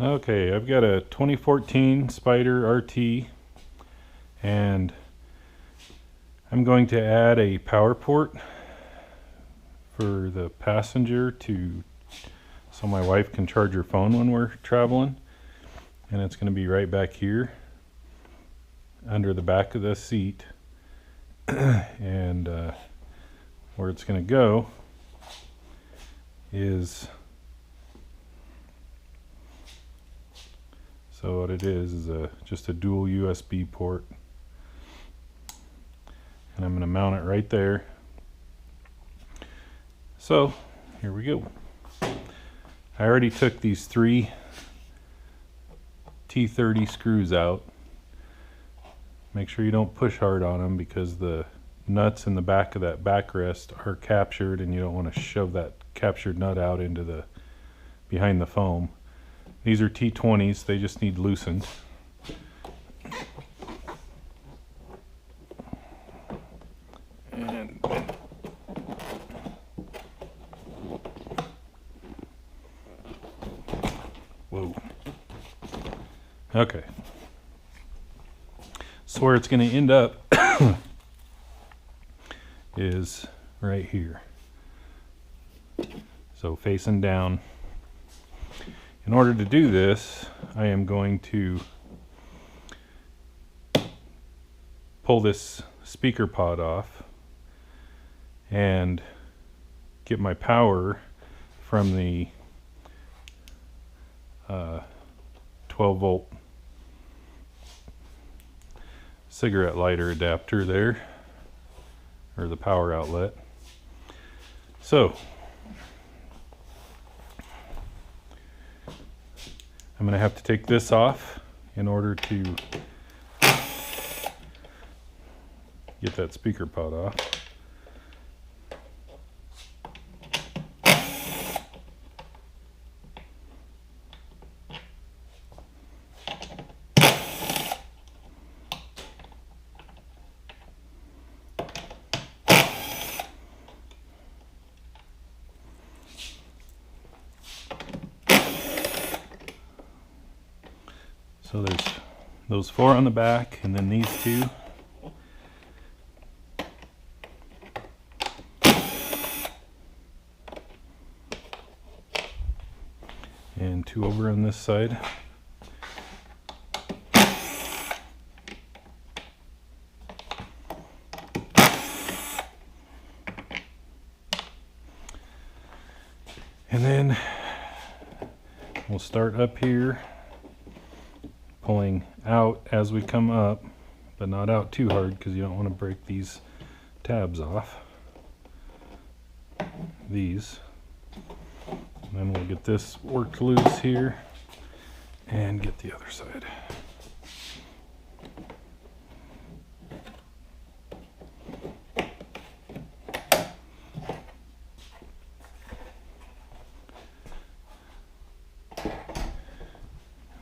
Okay, I've got a 2014 Spyder RT, and I'm going to add a power port for the passenger so my wife can charge her phone when we're traveling, and it's going to be right back here under the back of the seat. And where it's going to go is, so what it is just a dual USB port, and I'm going to mount it right there. So here we go. I already took these 3 T30 screws out. Make sure you don't push hard on them because the nuts in the back of that backrest are captured, and you don't want to shove that captured nut out into behind the foam. These are T20s, they just need loosened. And whoa. Okay. So where it's going to end up is right here. So facing down. In order to do this, I am going to pull this speaker pod off and get my power from the 12-volt cigarette lighter adapter there, or the power outlet. So I'm going to have to take this off in order to get that speaker pod off. So there's those 4 on the back, and then these 2. And 2 over on this side. And then we'll start up here, pulling out as we come up, but not out too hard because you don't want to break these tabs off. These. And then we'll get this worked loose here and get the other side.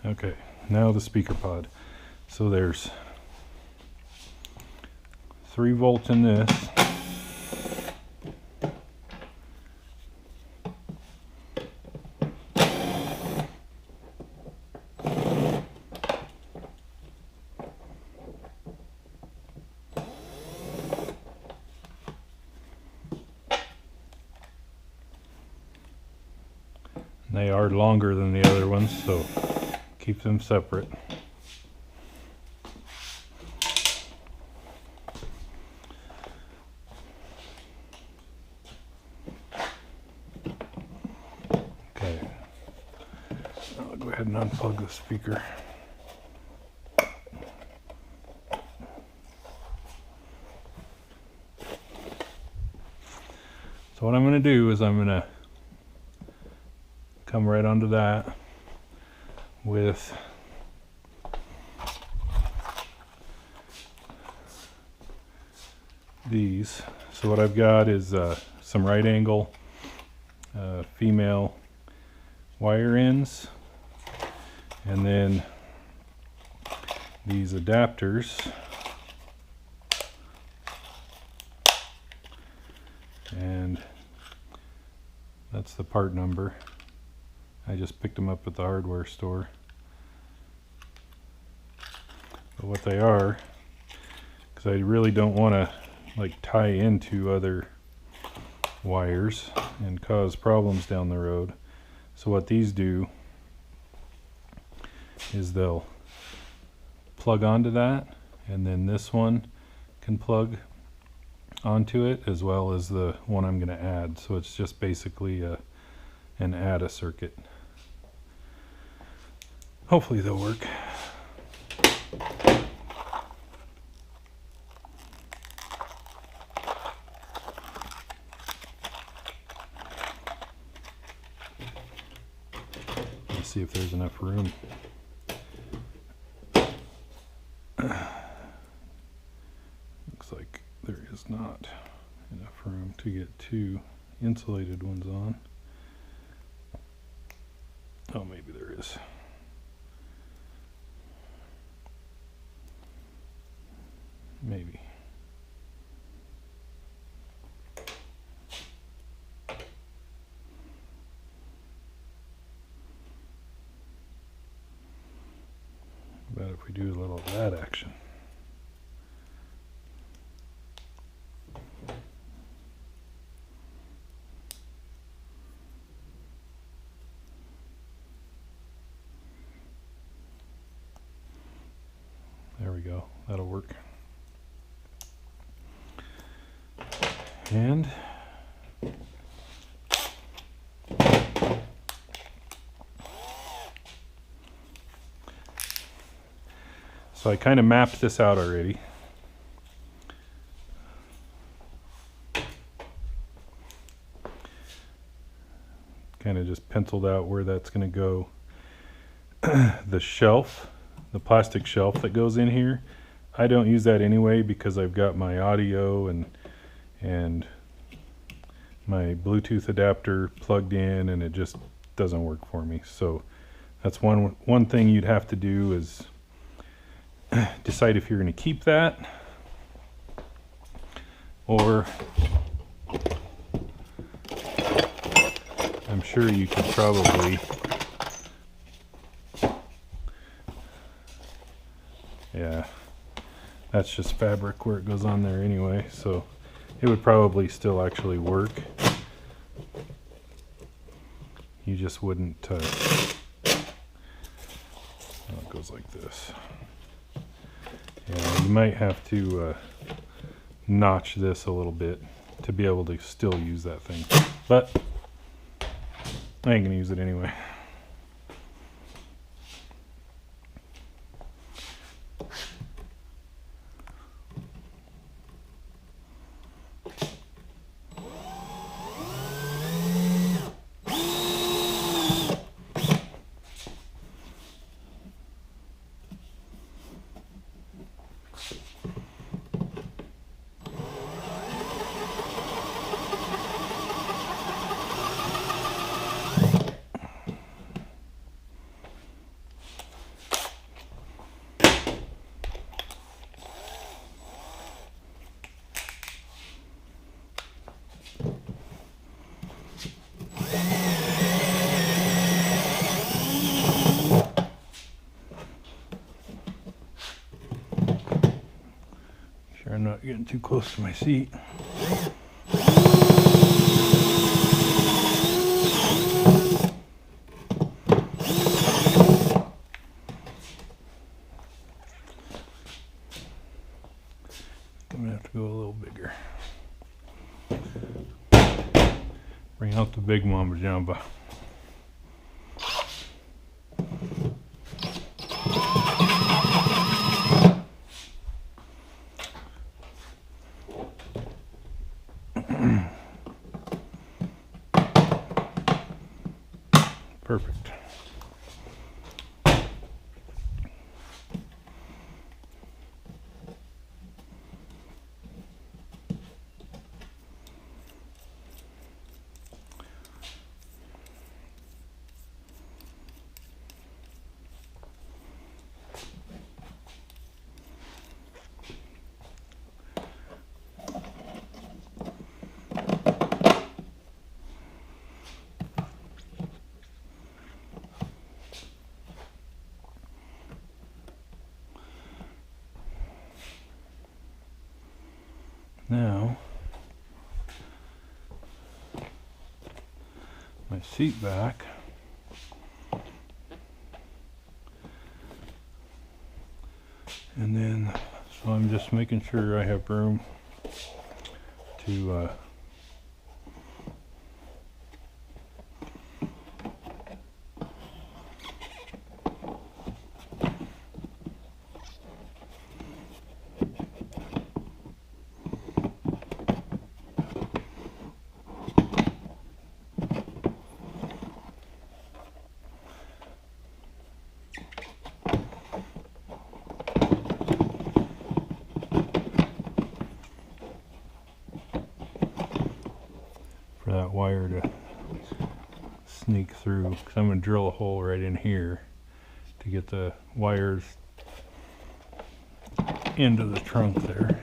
Okay, now the speaker pod. So there's 3 volts in this. They are longer than the other ones, so keep them separate. Okay, I'll go ahead and unplug the speaker. So what I'm going to do is I'm going to come right onto that with these. So what I've got is some right angle female wire ends, and then these adapters, and that's the part number. I just picked them up at the hardware store. But what they are, because I really don't want to like tie into other wires and cause problems down the road. So what these do is they'll plug onto that, and then this one can plug onto it as well as the one I'm going to add. So it's just basically an ADA circuit. Hopefully they'll work. Let's see if there's enough room. Looks like there is not enough room to get two insulated ones on. Oh, maybe there is. Maybe. But if we do a little of that action. There we go. That'll work. And so I kind of mapped this out already. Kind of just penciled out where that's going to go. The shelf, the plastic shelf that goes in here, I don't use that anyway because I've got my audio and my Bluetooth adapter plugged in, and it just doesn't work for me. So that's one thing you'd have to do is decide if you're going to keep that, or I'm sure you could probably, yeah, that's just fabric where it goes on there anyway, so it would probably still actually work. You just wouldn't, well, it goes like this. Yeah, you might have to notch this a little bit to be able to still use that thing, but I ain't gonna use it anyway. I'm not getting too close to my seat. I'm gonna have to go a little bigger. Bring out the big mamba jamba. Perfect. Now, my seat back. And then, so I'm just making sure I have room to for that wire to sneak through, because I'm going to drill a hole right in here to get the wires into the trunk there.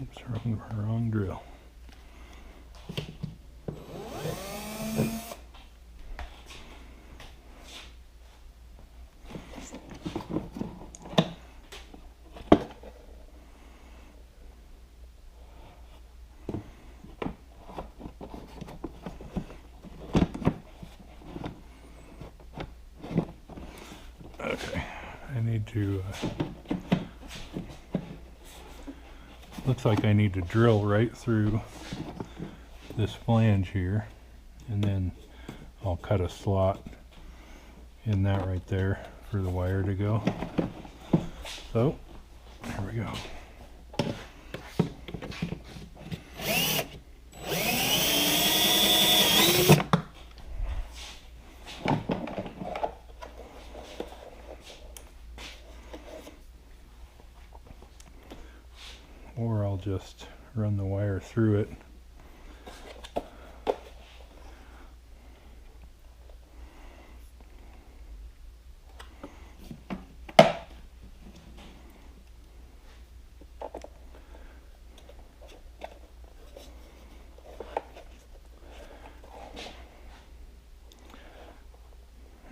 Oops, wrong drill. Okay, I need to looks like I need to drill right through this flange here, and then I'll cut a slot in that right there for the wire to go. So, here we go. Or I'll just run the wire through it.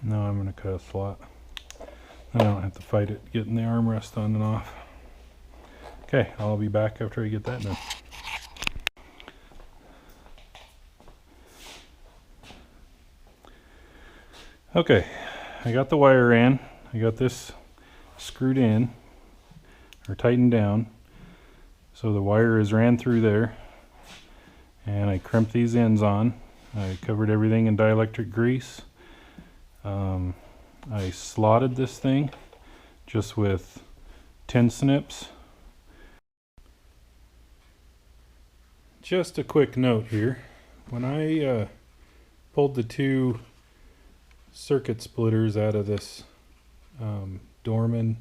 Now I'm going to cut a slot. I don't have to fight it getting the armrest on and off. Okay, I'll be back after I get that done. Okay, I got the wire in. I got this screwed in or tightened down. So the wire is ran through there, and I crimped these ends on. I covered everything in dielectric grease. I slotted this thing just with tin snips. Just a quick note here. When I pulled the two circuit splitters out of this Dorman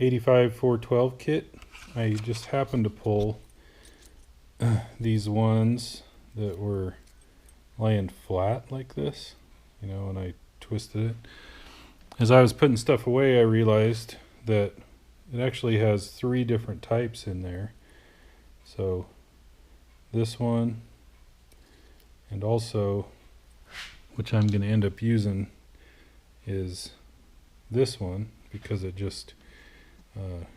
85 412 kit. I just happened to pull these ones that were laying flat like this, you know, and I twisted it. As I was putting stuff away, I realized that it actually has 3 different types in there. So this one, and also, which I'm going to end up using, is this one, because it just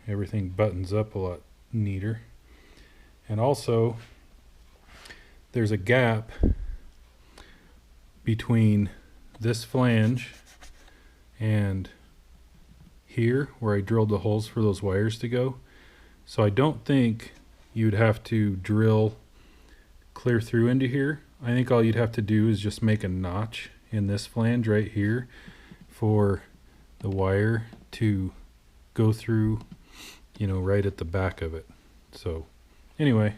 everything buttons up a lot neater. And also there's a gap between this flange and here where I drilled the holes for those wires to go. So I don't think you'd have to drill clear through into here. I think all you'd have to do is just make a notch in this flange right here for the wire to go through, you know, right at the back of it. So anyway,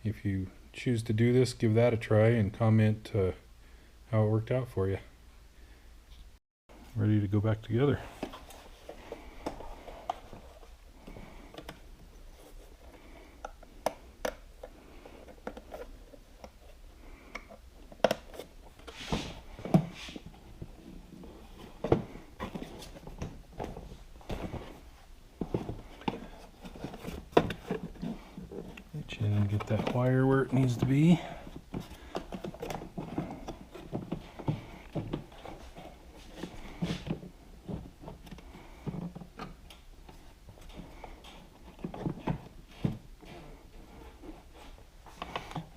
if you choose to do this, give that a try and comment how it worked out for you. Ready to go back together. Reach in and get that wire where it needs to be.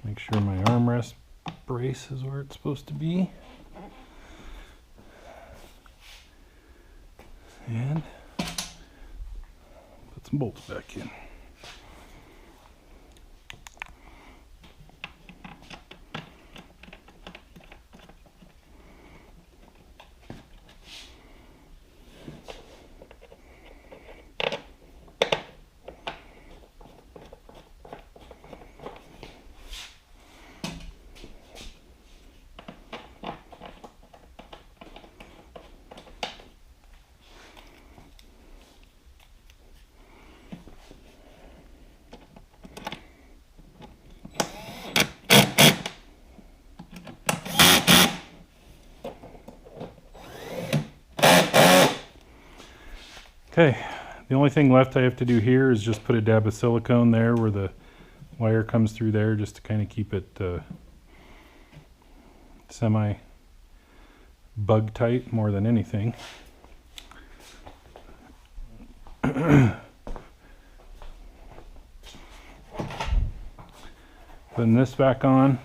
Make sure my armrest brace is where it's supposed to be. And put some bolts back in. Okay, the only thing left I have to do here is just put a dab of silicone there where the wire comes through there, just to kind of keep it semi bug tight more than anything. Putting this back on,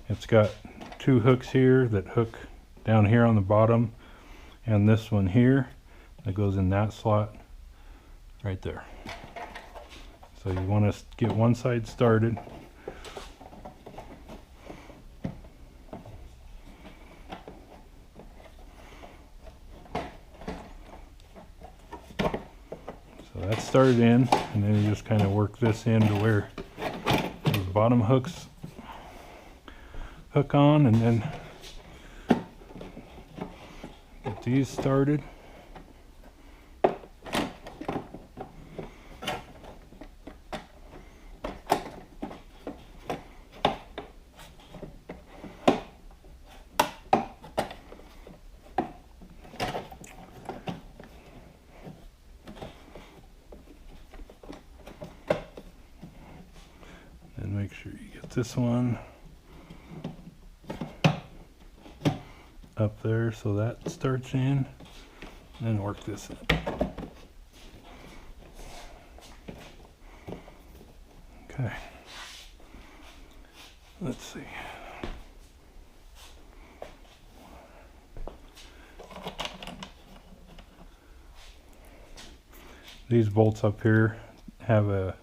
it's got 2 hooks here that hook down here on the bottom, and this one here that goes in that slot right there. So you want to get one side started. So that's started in, and then you just kind of work this in to where those bottom hooks hook on, and then get these started. And make sure you get this one up there so that starts in, and then work this in. Okay, let's see. These bolts up here have a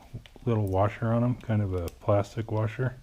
little washer on them, kind of a plastic washer.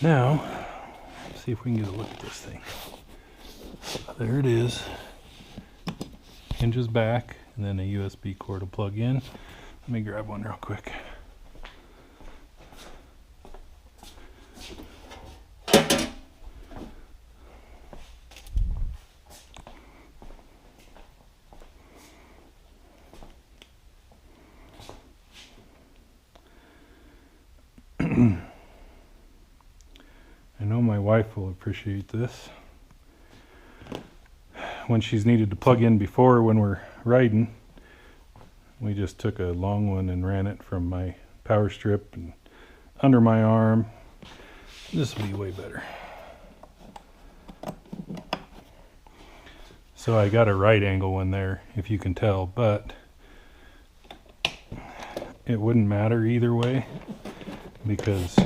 Now, let's see if we can get a look at this thing. There it is. Hinges back, and then a USB cord to plug in. Let me grab one real quick. I know my wife will appreciate this. When she's needed to plug in before when we're riding, we just took a long one and ran it from my power strip and under my arm. This will be way better. So I got a right angle one there, if you can tell, but it wouldn't matter either way because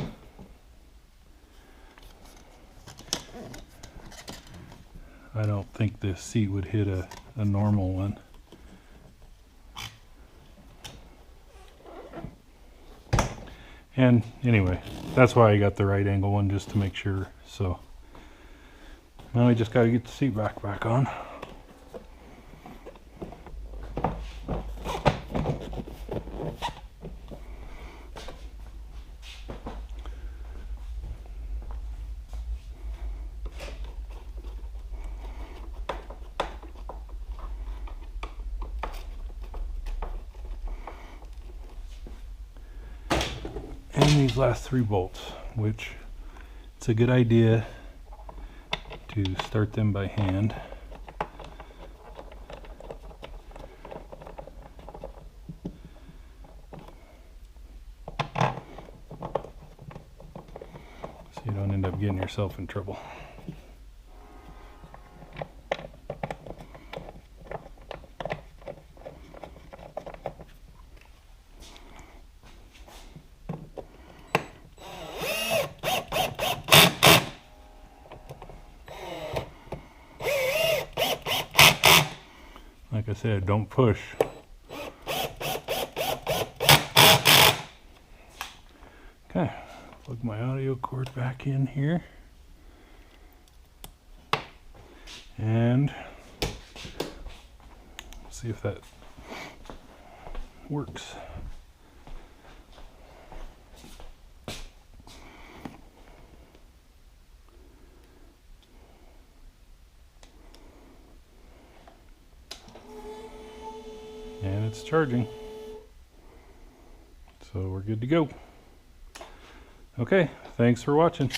I don't think this seat would hit a normal one. And anyway, that's why I got the right angle one, just to make sure. So now we just got to get the seat back on. And these last 3 bolts, which it's a good idea to start them by hand. So you don't end up getting yourself in trouble. Like I said, don't push. Okay, plug my audio cord back in here. And see if that works. And it's charging. So we're good to go. Okay, thanks for watching.